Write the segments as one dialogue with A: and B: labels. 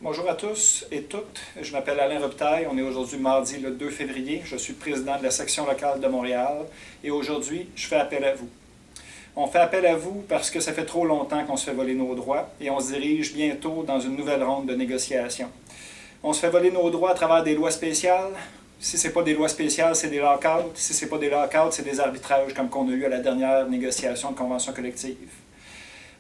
A: Bonjour à tous et toutes, je m'appelle Alain Robitaille, on est aujourd'hui mardi le 2 février, je suis le président de la section locale de Montréal et aujourd'hui je fais appel à vous. On fait appel à vous parce que ça fait trop longtemps qu'on se fait voler nos droits et on se dirige bientôt dans une nouvelle ronde de négociations. On se fait voler nos droits à travers des lois spéciales. Si ce n'est pas des lois spéciales, c'est des lock-outs. Si ce n'est pas des lock-outs, c'est des arbitrages comme qu'on a eu à la dernière négociation de convention collective.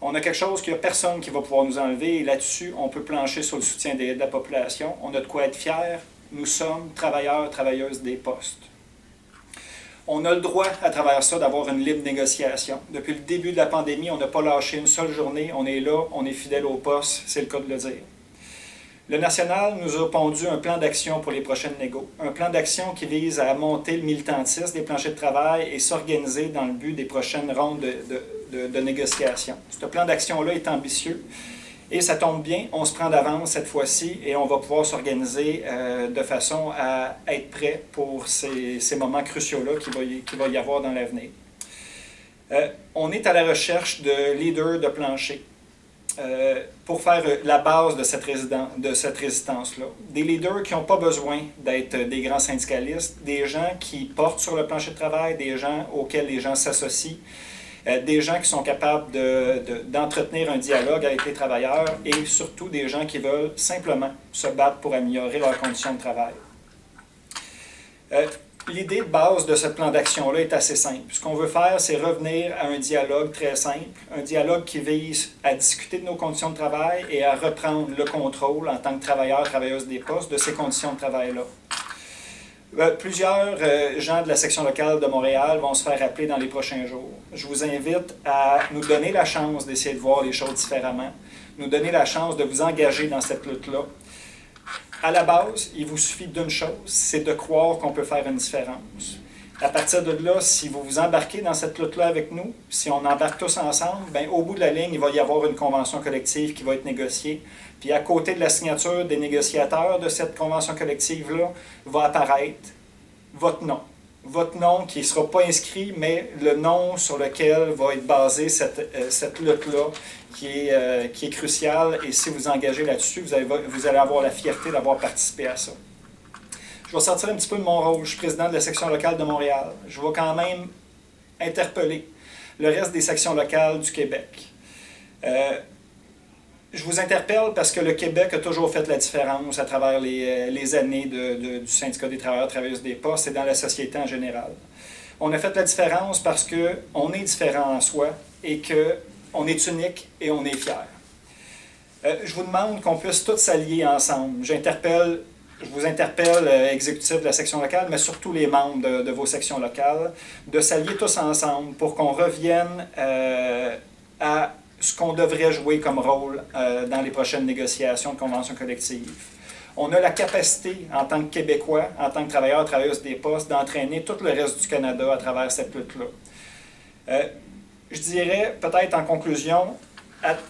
A: On a quelque chose qu'il n'y a personne qui va pouvoir nous enlever et là-dessus, on peut plancher sur le soutien de la population. On a de quoi être fiers. Nous sommes travailleurs, travailleuses des postes. On a le droit, à travers ça, d'avoir une libre négociation. Depuis le début de la pandémie, on n'a pas lâché une seule journée. On est là, on est fidèle au poste, c'est le cas de le dire. Le National nous a pondu un plan d'action pour les prochaines négos. Un plan d'action qui vise à monter le militantisme des planchers de travail et s'organiser dans le but des prochaines rondes de négociation. Ce plan d'action-là est ambitieux et ça tombe bien, on se prend d'avance cette fois-ci et on va pouvoir s'organiser de façon à être prêt pour ces moments cruciaux-là qu'il va y avoir dans l'avenir. On est à la recherche de leaders de plancher. Pour faire la base de cette résistance-là. Des leaders qui n'ont pas besoin d'être des grands syndicalistes, des gens qui portent sur le plancher de travail, des gens auxquels les gens s'associent, des gens qui sont capables d'entretenir un dialogue avec les travailleurs et surtout des gens qui veulent simplement se battre pour améliorer leurs conditions de travail. L'idée de base de ce plan d'action-là est assez simple. Ce qu'on veut faire, c'est revenir à un dialogue très simple, un dialogue qui vise à discuter de nos conditions de travail et à reprendre le contrôle en tant que travailleurs, travailleuses des postes de ces conditions de travail-là. Plusieurs gens de la section locale de Montréal vont se faire appeler dans les prochains jours. Je vous invite à nous donner la chance d'essayer de voir les choses différemment, nous donner la chance de vous engager dans cette lutte-là. À la base, il vous suffit d'une chose, c'est de croire qu'on peut faire une différence. À partir de là, si vous vous embarquez dans cette lutte-là avec nous, si on embarque tous ensemble, bien, au bout de la ligne, il va y avoir une convention collective qui va être négociée. Puis à côté de la signature des négociateurs de cette convention collective-là, va apparaître votre nom. Votre nom qui ne sera pas inscrit, mais le nom sur lequel va être basée cette lutte-là qui est cruciale. Et si vous engagez là-dessus, vous allez avoir la fierté d'avoir participé à ça. Je vais sortir un petit peu de mon rôle. Je suis président de la section locale de Montréal. Je vais quand même interpeller le reste des sections locales du Québec. Je vous interpelle parce que le Québec a toujours fait la différence à travers les années du syndicat des travailleurs et travailleuses des postes et dans la société en général. On a fait la différence parce qu'on est différent en soi et qu'on est unique et on est fier. Je vous demande qu'on puisse tous s'allier ensemble. Je vous interpelle, exécutif de la section locale, mais surtout les membres de vos sections locales, de s'allier tous ensemble pour qu'on revienne à ce qu'on devrait jouer comme rôle dans les prochaines négociations de convention collective. On a la capacité, en tant que Québécois, en tant que travailleurs, travailleuses des postes, d'entraîner tout le reste du Canada à travers cette lutte-là. Je dirais, peut-être en conclusion,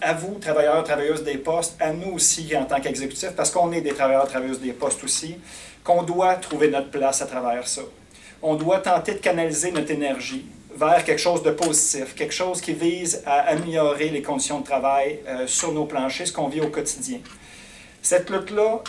A: à vous, travailleurs, travailleuses des postes, à nous aussi en tant qu'exécutifs, parce qu'on est des travailleurs, travailleuses des postes aussi, qu'on doit trouver notre place à travers ça. On doit tenter de canaliser notre énergie vers quelque chose de positif, quelque chose qui vise à améliorer les conditions de travail sur nos planchers, ce qu'on vit au quotidien. Cette lutte-là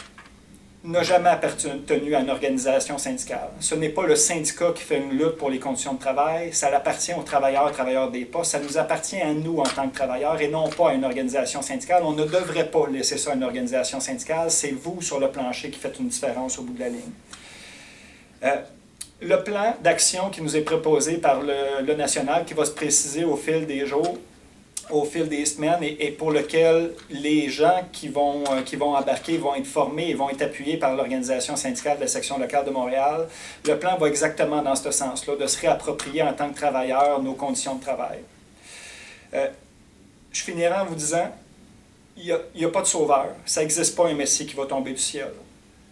A: n'a jamais appartenu à une organisation syndicale. Ce n'est pas le syndicat qui fait une lutte pour les conditions de travail, ça appartient aux travailleurs des postes, ça nous appartient à nous en tant que travailleurs et non pas à une organisation syndicale. On ne devrait pas laisser ça à une organisation syndicale, c'est vous sur le plancher qui faites une différence au bout de la ligne. Le plan d'action qui nous est proposé par le National, qui va se préciser au fil des jours, au fil des semaines, et pour lequel les gens qui vont embarquer vont être formés et vont être appuyés par l'organisation syndicale de la section locale de Montréal. Le plan va exactement dans ce sens-là, de se réapproprier en tant que travailleurs nos conditions de travail. Je finirai en vous disant, il n'y a pas de sauveur. Ça n'existe pas un messie qui va tomber du ciel.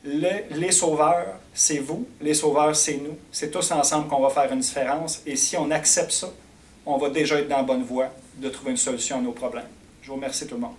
A: Les sauveurs, c'est vous. Les sauveurs, c'est nous. C'est tous ensemble qu'on va faire une différence. Et si on accepte ça, on va déjà être dans la bonne voie de trouver une solution à nos problèmes. Je vous remercie tout le monde.